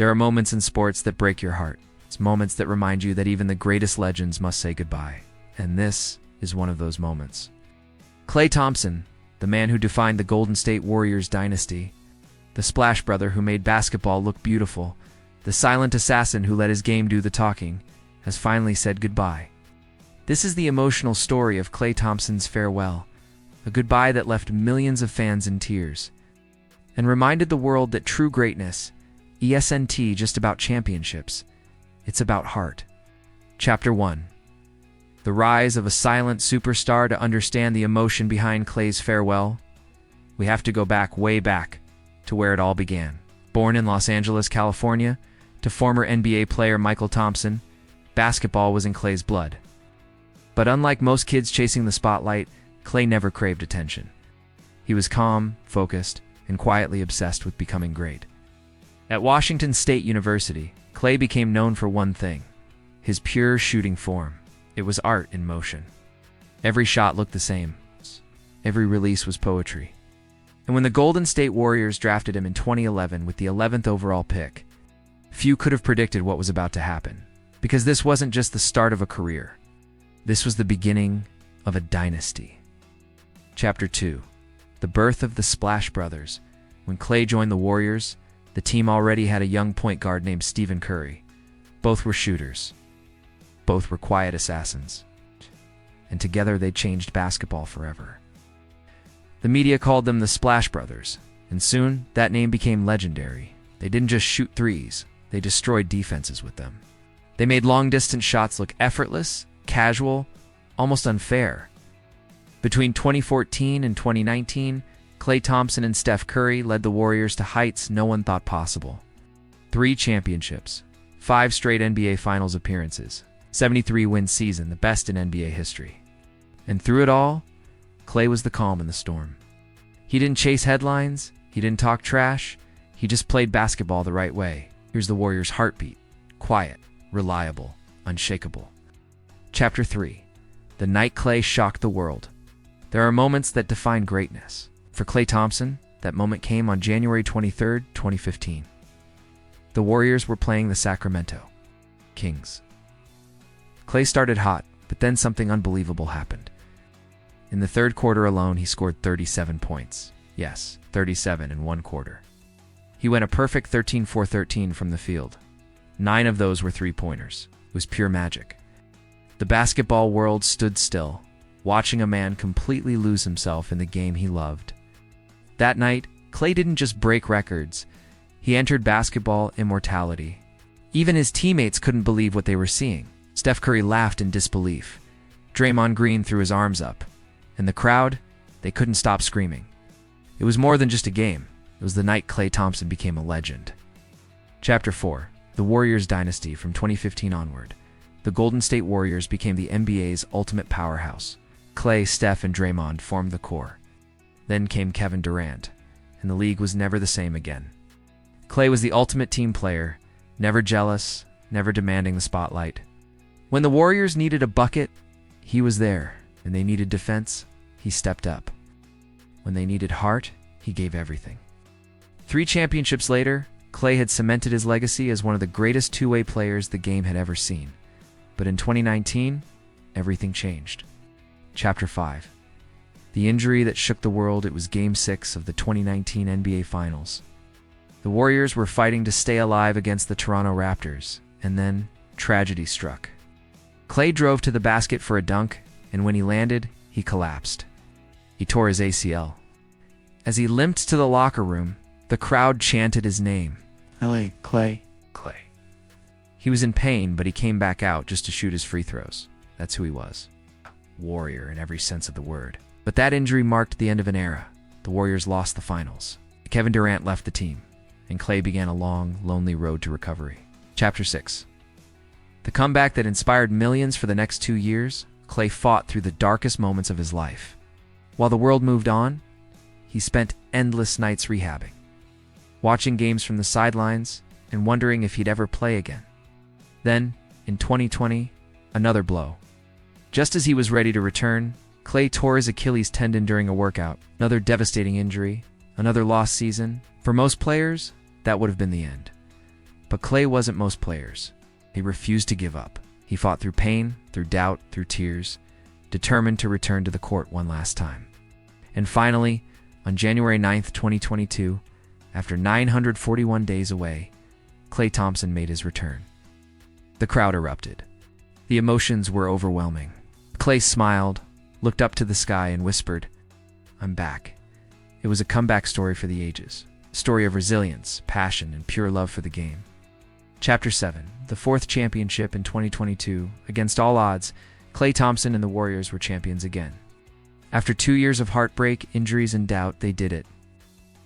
There are moments in sports that break your heart. It's moments that remind you that even the greatest legends must say goodbye. And this is one of those moments. Klay Thompson, the man who defined the Golden State Warriors dynasty, the splash brother who made basketball look beautiful, the silent assassin who let his game do the talking, has finally said goodbye. This is the emotional story of Klay Thompson's farewell, a goodbye that left millions of fans in tears, and reminded the world that true greatness isn't just about championships, it's about heart. Chapter 1. The rise of a silent superstar. To understand the emotion behind Klay's farewell, we have to go back, way back, to where it all began. Born in Los Angeles, California, to former NBA player Michael Thompson, basketball was in Klay's blood. But unlike most kids chasing the spotlight, Klay never craved attention. He was calm, focused, and quietly obsessed with becoming great. At Washington State University, Klay became known for one thing: his pure shooting form. It was art in motion. Every shot looked the same. Every release was poetry. And when the Golden State Warriors drafted him in 2011 with the 11th overall pick, few could have predicted what was about to happen. Because this wasn't just the start of a career. This was the beginning of a dynasty. Chapter 2. The birth of the Splash Brothers. When Klay joined the Warriors, the team already had a young point guard named Stephen Curry. Both were shooters. Both were quiet assassins. And together they changed basketball forever. The media called them the Splash Brothers, and soon that name became legendary. They didn't just shoot threes, they destroyed defenses with them. They made long-distance shots look effortless, casual, almost unfair. Between 2014 and 2019, Klay Thompson and Steph Curry led the Warriors to heights no one thought possible. 3 championships, 5 straight NBA Finals appearances, 73-win season, the best in NBA history. And through it all, Klay was the calm in the storm. He didn't chase headlines, he didn't talk trash, he just played basketball the right way. Here's the Warriors' heartbeat: quiet, reliable, unshakable. Chapter 3. The night Klay shocked the world. There are moments that define greatness. For Klay Thompson, that moment came on January 23, 2015. The Warriors were playing the Sacramento Kings. Klay started hot, but then something unbelievable happened. In the third quarter alone, he scored 37 points. Yes, 37 in one quarter. He went a perfect 13-4-13 from the field. 9 of those were three-pointers. It was pure magic. The basketball world stood still, watching a man completely lose himself in the game he loved. That night, Klay didn't just break records. He entered basketball immortality. Even his teammates couldn't believe what they were seeing. Steph Curry laughed in disbelief. Draymond Green threw his arms up. And the crowd, they couldn't stop screaming. It was more than just a game. It was the night Klay Thompson became a legend. Chapter 4. The Warriors dynasty. From 2015 onward, the Golden State Warriors became the NBA's ultimate powerhouse. Klay, Steph, and Draymond formed the core. Then came Kevin Durant, and the league was never the same again. Klay was the ultimate team player, never jealous, never demanding the spotlight. When the Warriors needed a bucket, he was there. When they needed defense, he stepped up. When they needed heart, he gave everything. 3 championships later, Klay had cemented his legacy as one of the greatest two-way players the game had ever seen. But in 2019, everything changed. Chapter 5. The injury that shook the world. It was Game 6 of the 2019 NBA Finals. The Warriors were fighting to stay alive against the Toronto Raptors, and then tragedy struck. Klay drove to the basket for a dunk, and when he landed, he collapsed. He tore his ACL. As he limped to the locker room, the crowd chanted his name. Klay, Klay, Klay. He was in pain, but he came back out just to shoot his free throws. That's who he was. Warrior in every sense of the word. But that injury marked the end of an era. The Warriors lost the finals. Kevin Durant left the team, and Klay began a long, lonely road to recovery. Chapter 6. The comeback that inspired millions for the next 2 years, Klay fought through the darkest moments of his life. While the world moved on, he spent endless nights rehabbing, watching games from the sidelines and wondering if he'd ever play again. Then, in 2020, another blow. Just as he was ready to return, Klay tore his Achilles tendon during a workout. Another devastating injury, another lost season. For most players, that would have been the end. But Klay wasn't most players. He refused to give up. He fought through pain, through doubt, through tears, determined to return to the court one last time. And finally, on January 9th, 2022, after 941 days away, Klay Thompson made his return. The crowd erupted. The emotions were overwhelming. Klay smiled, looked up to the sky, and whispered, "I'm back." It was a comeback story for the ages, a story of resilience, passion, and pure love for the game. Chapter 7, the fourth championship in 2022. Against all odds, Klay Thompson and the Warriors were champions again. After 2 years of heartbreak, injuries, and doubt, they did it.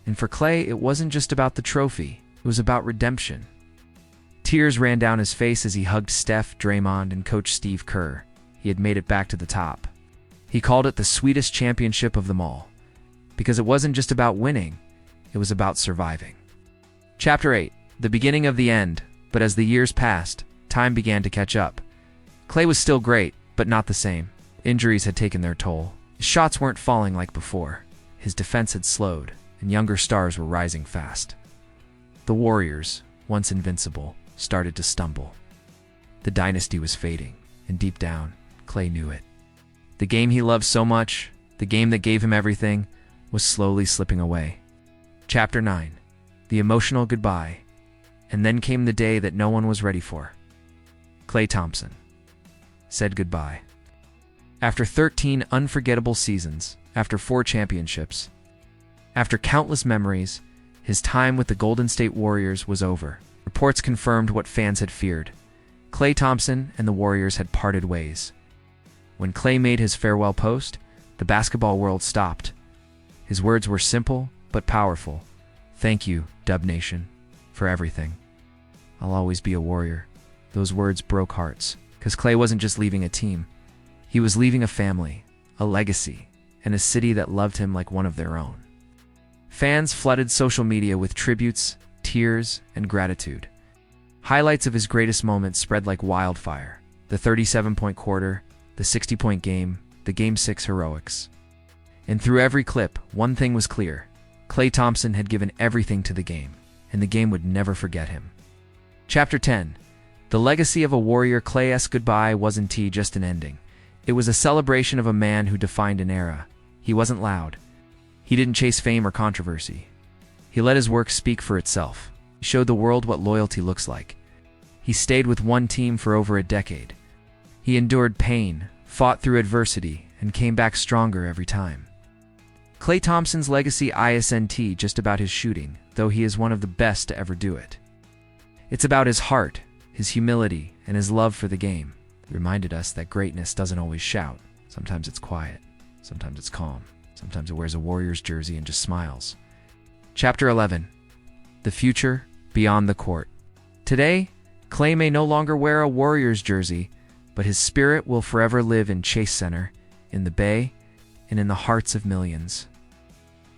And for Klay, it wasn't just about the trophy. It was about redemption. Tears ran down his face as he hugged Steph, Draymond, and Coach Steve Kerr. He had made it back to the top. He called it the sweetest championship of them all, because it wasn't just about winning, it was about surviving. Chapter 8, the beginning of the end. But as the years passed, time began to catch up. Klay was still great, but not the same. Injuries had taken their toll. His shots weren't falling like before. His defense had slowed, and younger stars were rising fast. The Warriors, once invincible, started to stumble. The dynasty was fading, and deep down, Klay knew it. The game he loved so much, the game that gave him everything, was slowly slipping away. Chapter 9, the emotional goodbye. And then came the day that no one was ready for. Klay Thompson said goodbye. After 13 unforgettable seasons, after 4 championships, after countless memories, his time with the Golden State Warriors was over. Reports confirmed what fans had feared. Klay Thompson and the Warriors had parted ways. When Klay made his farewell post, the basketball world stopped. His words were simple but powerful. "Thank you, Dub Nation, for everything. I'll always be a Warrior." Those words broke hearts, because Klay wasn't just leaving a team. He was leaving a family, a legacy, and a city that loved him like one of their own. Fans flooded social media with tributes, tears, and gratitude. Highlights of his greatest moments spread like wildfire. The 37-point quarter, the 60-point game, the Game 6 heroics. And through every clip, one thing was clear. Klay Thompson had given everything to the game, and the game would never forget him. Chapter 10, the legacy of a Warrior. Klay's goodbye wasn't just an ending. It was a celebration of a man who defined an era. He wasn't loud. He didn't chase fame or controversy. He let his work speak for itself. He showed the world what loyalty looks like. He stayed with one team for over a decade. He endured pain, fought through adversity, and came back stronger every time. Klay Thompson's legacy isn't just about his shooting, though he is one of the best to ever do it. It's about his heart, his humility, and his love for the game. He reminded us that greatness doesn't always shout. Sometimes it's quiet. Sometimes it's calm. Sometimes it wears a Warriors jersey and just smiles. Chapter 11, the future beyond the court. Today, Klay may no longer wear a Warriors jersey, but his spirit will forever live in Chase Center, in the Bay, and in the hearts of millions.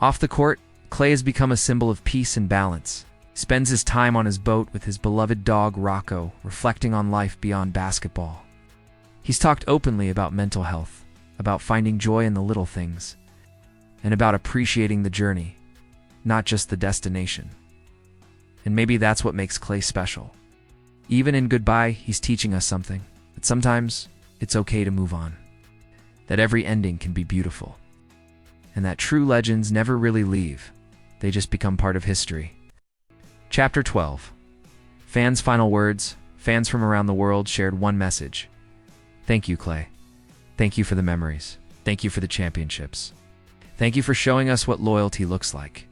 Off the court, Klay has become a symbol of peace and balance. He spends his time on his boat with his beloved dog Rocco, reflecting on life beyond basketball. He's talked openly about mental health, about finding joy in the little things, and about appreciating the journey, not just the destination. And maybe that's what makes Klay special. Even in goodbye, he's teaching us something, that sometimes it's okay to move on, that every ending can be beautiful, and that true legends never really leave, they just become part of history. Chapter 12, fans' final words. Fans from around the world shared one message. Thank you, Klay. Thank you for the memories. Thank you for the championships. Thank you for showing us what loyalty looks like.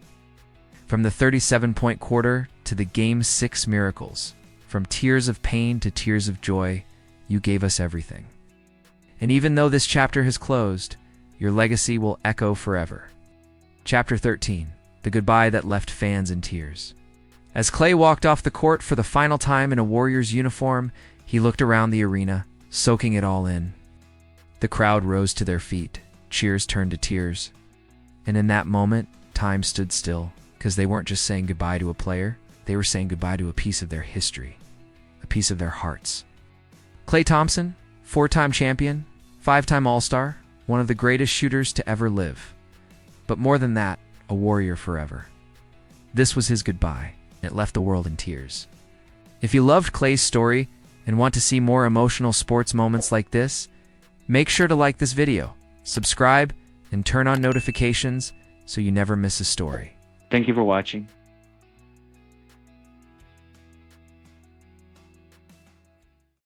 From the 37-point quarter to the Game 6 miracles, from tears of pain to tears of joy, you gave us everything. And even though this chapter has closed, your legacy will echo forever. Chapter 13, the goodbye that left fans in tears. As Klay walked off the court for the final time in a Warriors uniform, he looked around the arena, soaking it all in. The crowd rose to their feet, cheers turned to tears. And in that moment, time stood still, because they weren't just saying goodbye to a player, they were saying goodbye to a piece of their history, a piece of their hearts. Klay Thompson, 4-time champion, 5-time All-Star, one of the greatest shooters to ever live. But more than that, a Warrior forever. This was his goodbye, and it left the world in tears. If you loved Klay's story and want to see more emotional sports moments like this, make sure to like this video, subscribe, and turn on notifications so you never miss a story. Thank you for watching.